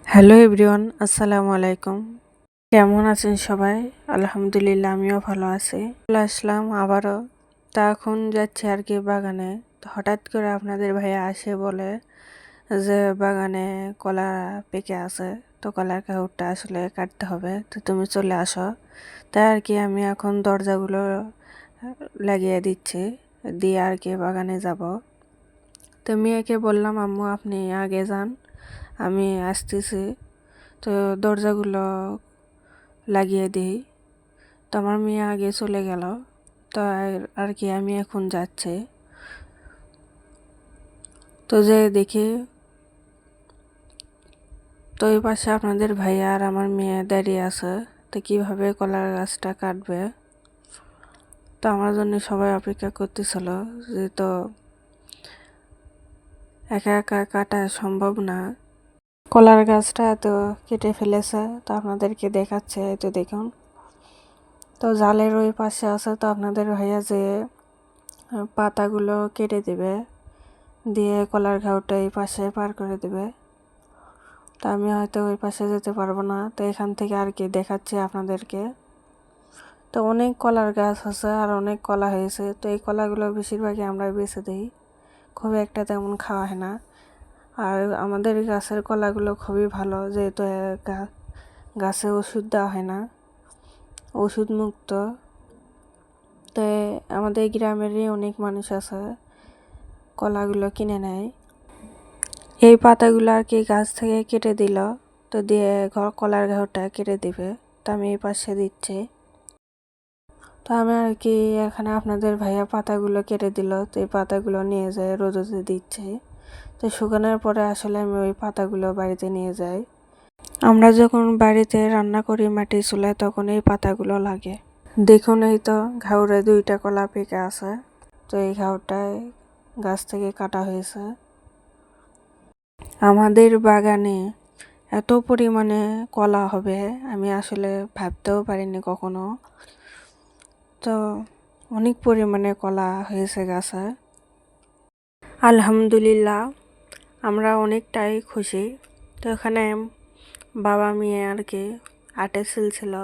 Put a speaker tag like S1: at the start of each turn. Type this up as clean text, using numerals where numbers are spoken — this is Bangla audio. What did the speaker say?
S1: হ্যালো এভরিওয়ান, আসসালামু আলাইকুম। কেমন আছেন সবাই? আলহামদুলিল্লাহ, আমিও ভালো আছি। চলে আসলাম আবারও। তা এখন যাচ্ছি আর কি বাগানে। তো হঠাৎ করে আপনাদের ভাইয়া আসে বলে যে বাগানে কলা পেকে আছে, তো কলার কাউটা আসলে কাটতে হবে, তো তুমি চলে আসো। তাই আর কি আমি এখন দরজাগুলো লাগিয়ে দিচ্ছি, দিয়ে আর কি বাগানে যাব। তো মেয়েকে বললাম, আম্মু আপনি আগে যান, আমি আসতেছি। তো দরজাগুলো লাগিয়ে দিই। তো আমার মেয়ে আগে চলে গেল। তো আর কি আমি এখন যাচ্ছি। তো যে দেখি, তো এই পাশে আপনাদের ভাইয়া আর আমার মেয়ে দাঁড়িয়ে আছে। তো কিভাবে কলার গাছটা কাটবে, তো আমার জন্য সবাই অপেক্ষা করতেছিল। যে তো একা একা কাটা সম্ভব না, কলার গাছটা তো কেটে ফেলেছে। তো আপনাদেরকে দেখাচ্ছে, তো দেখুন। তো জালের ওই পাশে আছে, তো আপনাদের ভাইয়া যে পাতাগুলো কেটে দিবে, দিয়ে কলার ঘাউটা এই পাশে পার করে দেবে। তো আমি হয়তো ওই পাশে যেতে পারবো না, তো এখান থেকে আর কি দেখাচ্ছি আপনাদেরকে। তো অনেক কলার গাছ আছে আর অনেক কলা হয়েছে। তো এই কলাগুলো বেশিরভাগই আমরা বেছে দিই, খুব একটা তেমন খাওয়া হয় না। আর আমাদের গাছের কলাগুলো খুবই ভালো, যেহেতু গাছে ওষুধ দেওয়া হয় না, ওষুধ মুক্ত। তো আমাদের গ্রামেরই অনেক মানুষ আছে কলাগুলো কিনে নেয়। এই পাতাগুলো আর কি গাছ থেকে কেটে দিল, তো দিয়ে কলার ঘাওটা কেটে দিবে। তো আমি এই পাশে দিচ্ছি। তো আমি আর কি এখানে আপনাদের ভাইয়া পাতাগুলো কেটে দিল, তো এই পাতাগুলো নিয়ে যায় রোদে দিচ্ছে। তো শুকানোর পরে আসলে আমি ওই পাতাগুলো বাড়িতে নিয়ে যাই। আমরা যখন বাড়িতে রান্না করি মাটির চুলায়, তখন এই পাতাগুলো লাগে। দেখুন, এই তো ঘাউরে 2টা কলা পেকে আছে। তো এই ঘাউটায় গাছ থেকে কাটা হয়েছে। আমাদের বাগানে এত পরিমাণে কলা হবে আমি আসলে ভাবতেও পারিনি কখনো। তো অনেক পরিমাণে কলা হয়েছে গাছে। আলহামদুলিল্লাহ, আমরা অনেকটাই খুশি। তো এখানে বাবা মেয়ে আর কি আটে ছিল,